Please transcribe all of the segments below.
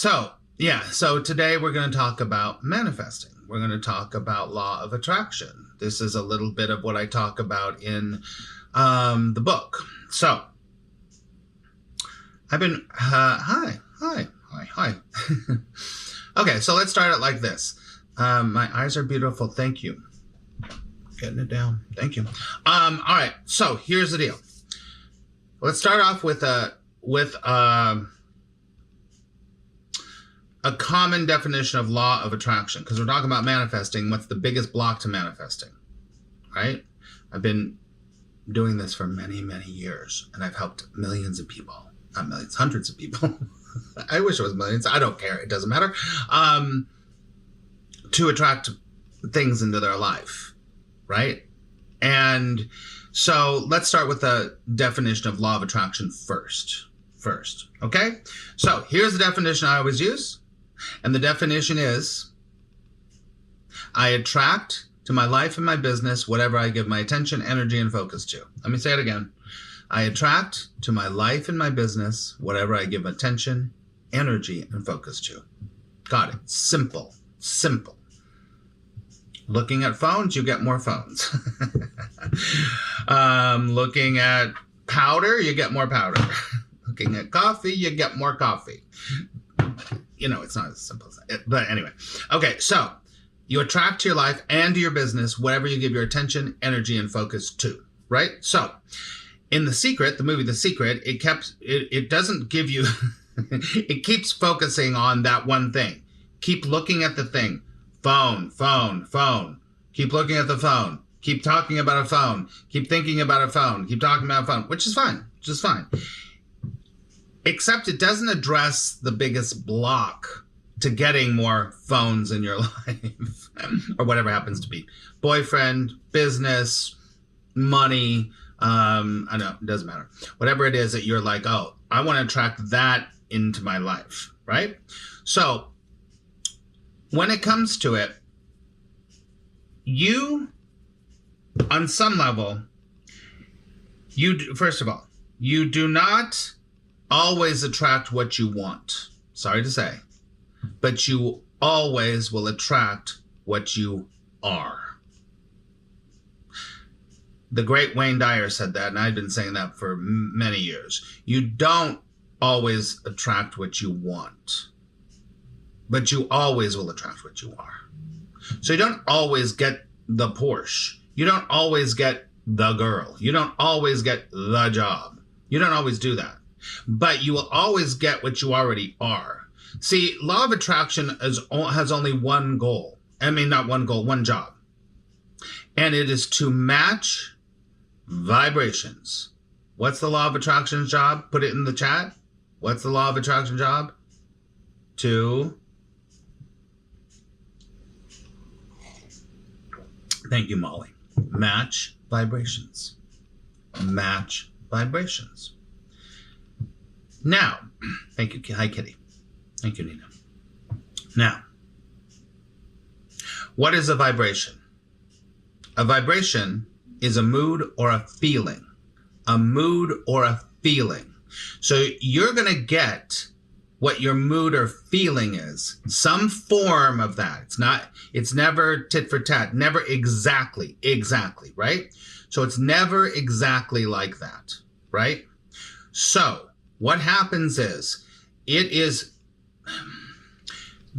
So today we're going to talk about manifesting. We're going to talk about law of attraction. This is a little bit of what I talk about in the book. So I've been, hi. Okay, so let's start it like this. My eyes are beautiful. Thank you. Getting it down. Thank you. All right, so here's the deal. Let's start off with a common definition of law of attraction, because we're talking about manifesting. What's the biggest block to manifesting, right? I've been doing this for many, many years, and I've helped millions of people. Not millions, hundreds of people. I wish it was millions. I don't care. It doesn't matter. To attract things into their life, right? And so let's start with the definition of law of attraction first, okay? So here's the definition I always use. And the definition is, I attract to my life and my business whatever I give my attention, energy, and focus to. Let me say it again. I attract to my life and my business whatever I give attention, energy, and focus to. Got it. Simple. Simple. Looking at phones, you get more phones. Looking at powder, you get more powder. Looking at coffee, you get more coffee. You know, it's not as simple as that. But anyway. Okay, so you attract to your life and to your business whatever you give your attention, energy, and focus to, right? So in The Secret, the movie The Secret, it doesn't give you, it keeps focusing on that one thing. Keep looking at the thing. Phone. Keep looking at the phone. Keep talking about a phone. Keep thinking about a phone. Keep talking about a phone, which is fine. Except it doesn't address the biggest block to getting more phones in your life or whatever happens to be. Boyfriend, business, money, I know, it doesn't matter. Whatever it is that you're like, oh, I want to attract that into my life, right? So when it comes to it, you, on some level, first of all, you do not always attract what you want. Sorry to say, but you always will attract what you are. The great Wayne Dyer said that, and I've been saying that for many years. You don't always attract what you want, but you always will attract what you are. So you don't always get the Porsche. You don't always get the girl. You don't always get the job. You don't always do that. But you will always get what you already are. See, law of attraction has only one goal. I mean, not one goal, one job. And it is to match vibrations. What's the law of attraction's job? Put it in the chat. What's the law of attraction job? Thank you, Molly. Match vibrations. Match vibrations. Now, thank you. Hi, Kitty. Thank you, Nina. Now, what is a vibration? A vibration is a mood or a feeling. A mood or a feeling. So you're going to get what your mood or feeling is. Some form of that. It's never tit for tat. Never exactly, right? So it's never exactly like that, right? So what happens is, the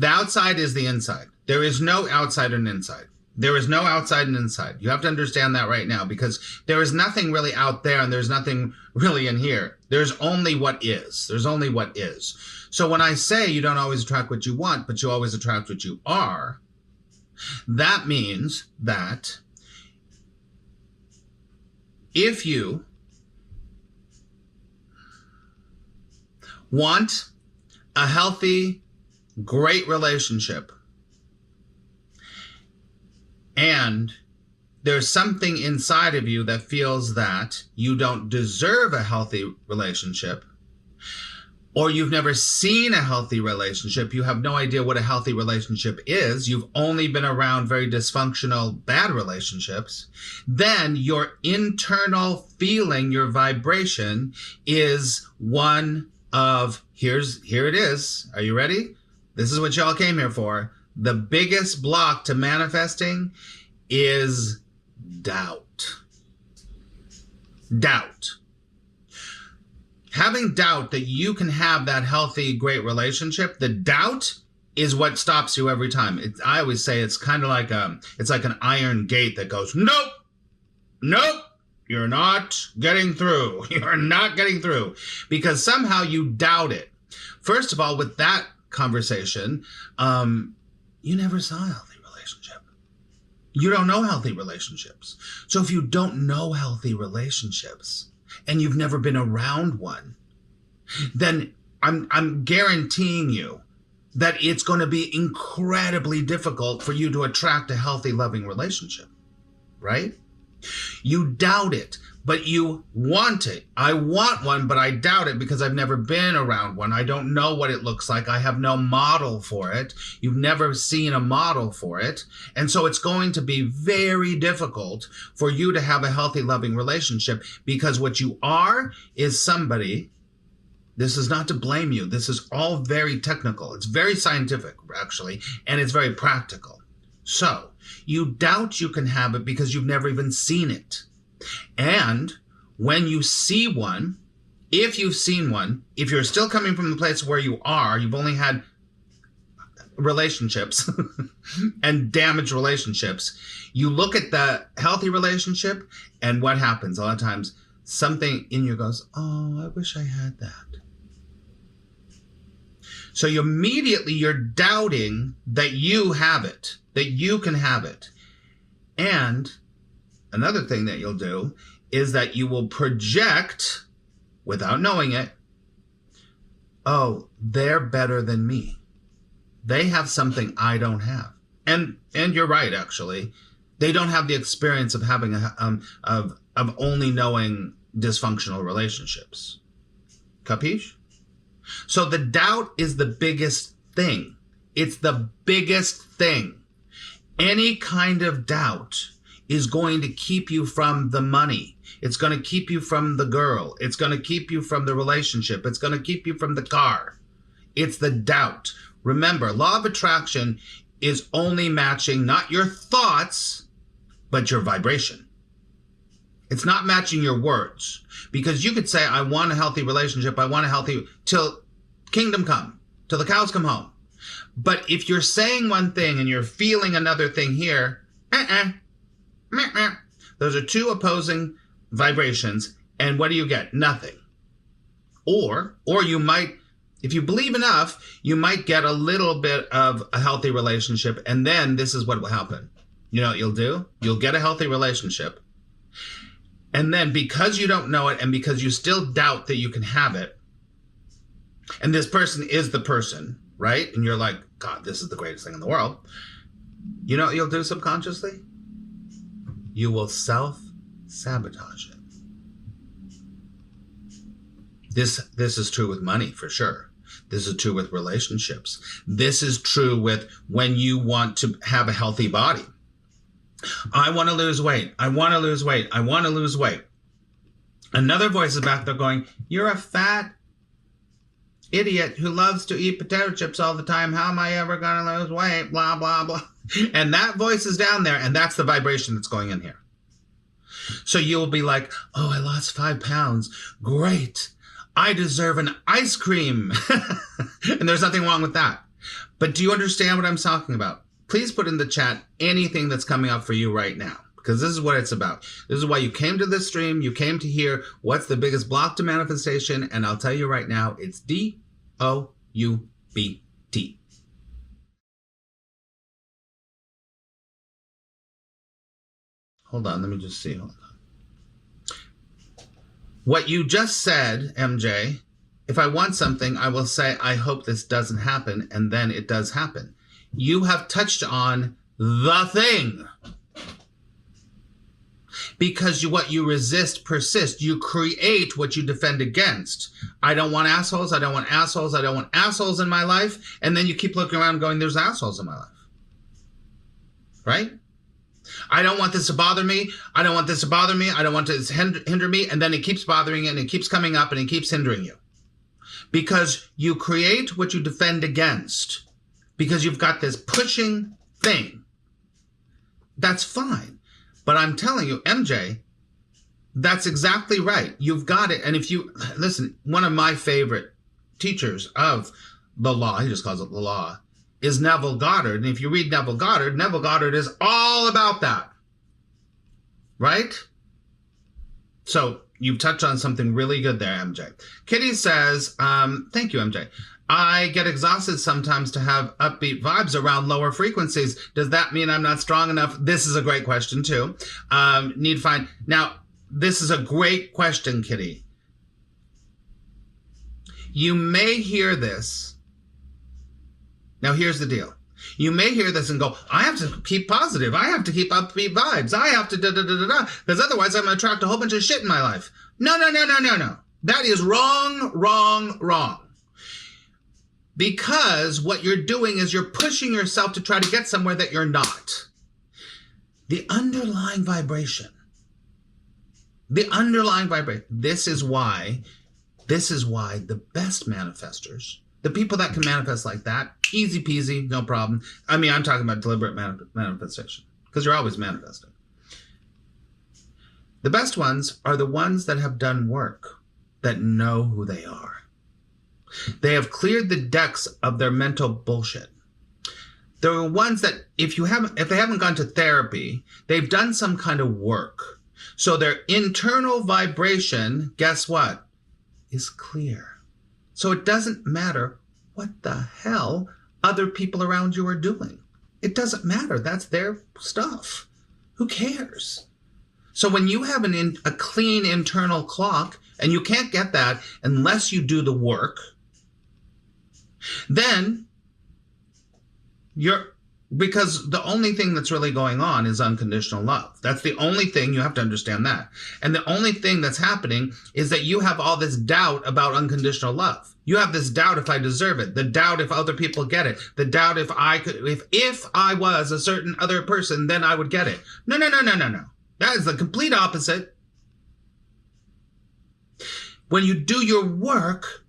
outside is the inside. There is no outside and inside. There is no outside and inside. You have to understand that right now, because there is nothing really out there and there's nothing really in here. There's only what is. There's only what is. So when I say you don't always attract what you want, but you always attract what you are, that means that if you want a healthy, great relationship, and there's something inside of you that feels that you don't deserve a healthy relationship, or you've never seen a healthy relationship, you have no idea what a healthy relationship is, you've only been around very dysfunctional, bad relationships, then your internal feeling, your vibration, is one of here it is. Are you ready? This is what y'all came here for. The biggest block to manifesting is doubt. Doubt. Having doubt that you can have that healthy, great relationship, the doubt is what stops you every time. I always say it's kind of like it's like an iron gate that goes, nope, nope, you're not getting through. You're not getting through because somehow you doubt it. First of all, with that conversation, you never saw a healthy relationship. You don't know healthy relationships. So if you don't know healthy relationships and you've never been around one, then I'm guaranteeing you that it's going to be incredibly difficult for you to attract a healthy, loving relationship, right? You doubt it, but you want it. I want one, but I doubt it because I've never been around one. I don't know what it looks like. I have no model for it. You've never seen a model for it. And so it's going to be very difficult for you to have a healthy, loving relationship because what you are is somebody. This is not to blame you. This is all very technical. It's very scientific, actually, and it's very practical. So you doubt you can have it because you've never even seen it. And when you see one, if you've seen one, if you're still coming from the place where you are, you've only had relationships and damaged relationships, you look at the healthy relationship and what happens? A lot of times something in you goes, oh, I wish I had that. So you're doubting that you have it, that you can have it. And another thing that you'll do is that you will project, without knowing it, oh, they're better than me. They have something I don't have. And you're right, actually. They don't have the experience of having of only knowing dysfunctional relationships. Capiche? So the doubt is the biggest thing. It's the biggest thing. Any kind of doubt is going to keep you from the money. It's going to keep you from the girl. It's going to keep you from the relationship. It's going to keep you from the car. It's the doubt. Remember, law of attraction is only matching not your thoughts, but your vibration. It's not matching your words. Because you could say, I want a healthy relationship. I want a healthy, till kingdom come, till the cows come home. But if you're saying one thing and you're feeling another thing here, those are two opposing vibrations. And what do you get? Nothing. Or you might, if you believe enough, you might get a little bit of a healthy relationship. And then this is what will happen. You know what you'll do? You'll get a healthy relationship. And then because you don't know it and because you still doubt that you can have it, and this person is the person, right? And you're like, God, this is the greatest thing in the world. You know what you'll do subconsciously? You will self-sabotage it. This is true with money, for sure. This is true with relationships. This is true with when you want to have a healthy body. I want to lose weight. I want to lose weight. I want to lose weight. Another voice is back there going, you're a fat idiot who loves to eat potato chips all the time. How am I ever going to lose weight? Blah, blah, blah. And that voice is down there, and that's the vibration that's going in here. So you'll be like, oh, I lost 5 pounds. Great. I deserve an ice cream. And there's nothing wrong with that. But do you understand what I'm talking about? Please put in the chat anything that's coming up for you right now, because this is what it's about. This is why you came to this stream. You came to hear what's the biggest block to manifestation. And I'll tell you right now, it's DOUBT. Hold on. Let me just see. Hold on. What you just said, MJ, if I want something, I will say, I hope this doesn't happen. And then it does happen. You have touched on the thing. Because what you resist persists. You create what you defend against. I don't want assholes. I don't want assholes. I don't want assholes in my life. And then you keep looking around going, there's assholes in my life. Right? I don't want this to bother me. I don't want this to bother me. I don't want this to hinder me. And then it keeps bothering you and it keeps coming up and it keeps hindering you. because you create what you defend against, because you've got this pushing thing. That's fine. But I'm telling you, MJ, that's exactly right. You've got it. And if you listen, one of my favorite teachers of the law, he just calls it the law, is Neville Goddard. And if you read Neville Goddard is all about that. Right? So you've touched on something really good there, MJ. Kitty says, thank you, MJ. I get exhausted sometimes to have upbeat vibes around lower frequencies. Does that mean I'm not strong enough? This is a great question, too. Need to find. Now, this is a great question, Kitty. You may hear this. Now, here's the deal. You may hear this and go, I have to keep positive. I have to keep upbeat vibes. I have to da-da-da-da-da, because otherwise I'm going to attract a whole bunch of shit in my life. No. That is wrong. Because what you're doing is you're pushing yourself to try to get somewhere that you're not. The underlying vibration. This is why the best manifestors, the people that can manifest like that, easy peasy, no problem. I mean, I'm talking about deliberate manifestation, because you're always manifesting. The best ones are the ones that have done work, that know who they are. They have cleared the decks of their mental bullshit. There are ones that if they haven't gone to therapy, they've done some kind of work. So their internal vibration, guess what, is clear. So it doesn't matter what the hell other people around you are doing. It doesn't matter. That's their stuff. Who cares? So when you have a clean internal clock, and you can't get that unless you do the work, then because the only thing that's really going on is unconditional love. That's the only thing. You have to understand that. And the only thing that's happening is that you have all this doubt about unconditional love. You have this doubt if I deserve it, the doubt if other people get it, the doubt if I was a certain other person, then I would get it. No. That is the complete opposite. When you do your work,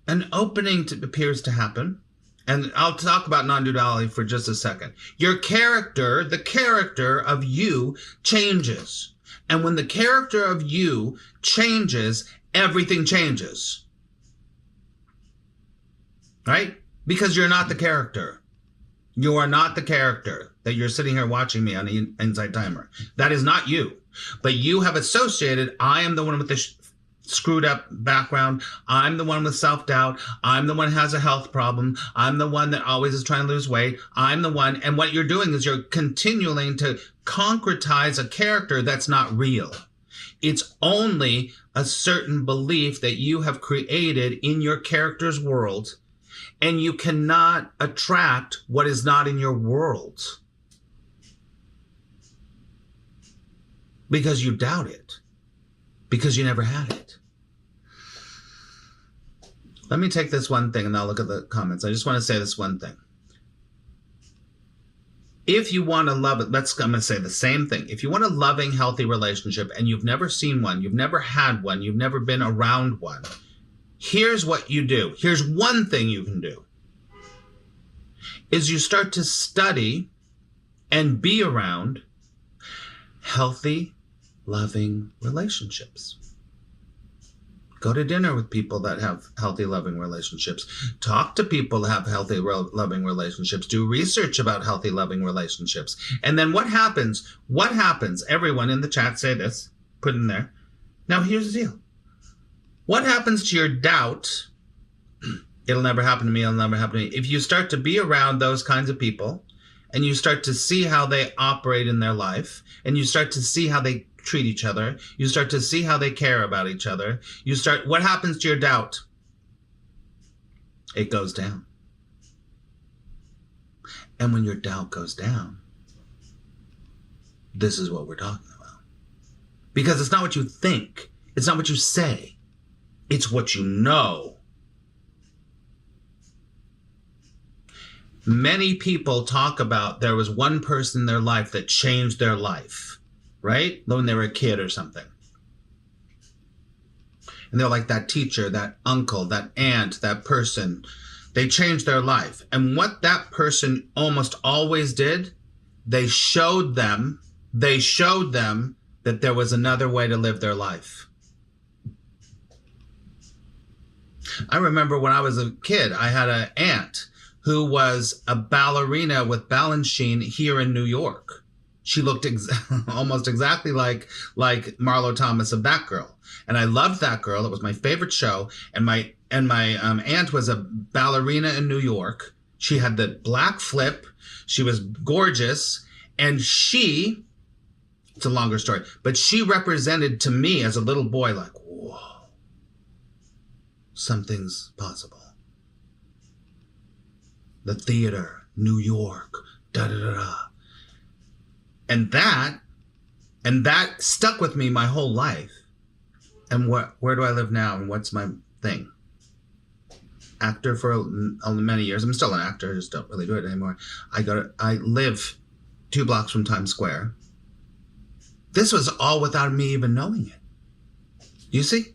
an opening appears to happen. And I'll talk about non-duality for just a second. Your character, the character of you, changes. And when the character of you changes, everything changes. Right? Because you're not the character. You are not the character that you're sitting here watching me on the Insight Timer. That is not you. But you have associated, I am the one with the screwed up background. I'm the one with self-doubt. I'm the one who has a health problem. I'm the one that always is trying to lose weight. I'm the one. And what you're doing is you're continuing to concretize a character that's not real. It's only a certain belief that you have created in your character's world, and you cannot attract what is not in your world because you doubt it, because you never had it. Let me take this one thing and I'll look at the comments. I just want to say this one thing. If you want to love it, I'm going to say the same thing. If you want a loving, healthy relationship and you've never seen one, you've never had one, you've never been around one, here's what you do. Here's one thing you can do. Is you start to study and be around healthy, loving relationships. Go to dinner with people that have healthy, loving relationships. Talk to people that have healthy, loving relationships. Do research about healthy, loving relationships. And then what happens? What happens? Everyone in the chat say this. Put in there. Now, here's the deal. What happens to your doubt? It'll never happen to me. It'll never happen to me. If you start to be around those kinds of people and you start to see how they operate in their life and you start to see how they treat each other, you start to see how they care about each other, what happens to your doubt? It goes down. And when your doubt goes down, this is what we're talking about. Because it's not what you think. It's not what you say. It's what you know. Many people talk about there was one person in their life that changed their life, right? When they were a kid or something. And they're like that teacher, that uncle, that aunt, that person. They changed their life. And what that person almost always did, they showed them that there was another way to live their life. I remember when I was a kid, I had an aunt who was a ballerina with Balanchine here in New York. She looked almost exactly like Marlo Thomas of That Girl. And I loved That Girl. It was my favorite show. And my aunt was a ballerina in New York. She had the black flip. She was gorgeous. And it's a longer story, but she represented to me as a little boy like, whoa, something's possible. The theater, New York, da-da-da-da. And that stuck with me my whole life. And where do I live now? And what's my thing? Actor for many years. I'm still an actor. I just don't really do it anymore. I live 2 blocks from Times Square. This was all without me even knowing it. You see?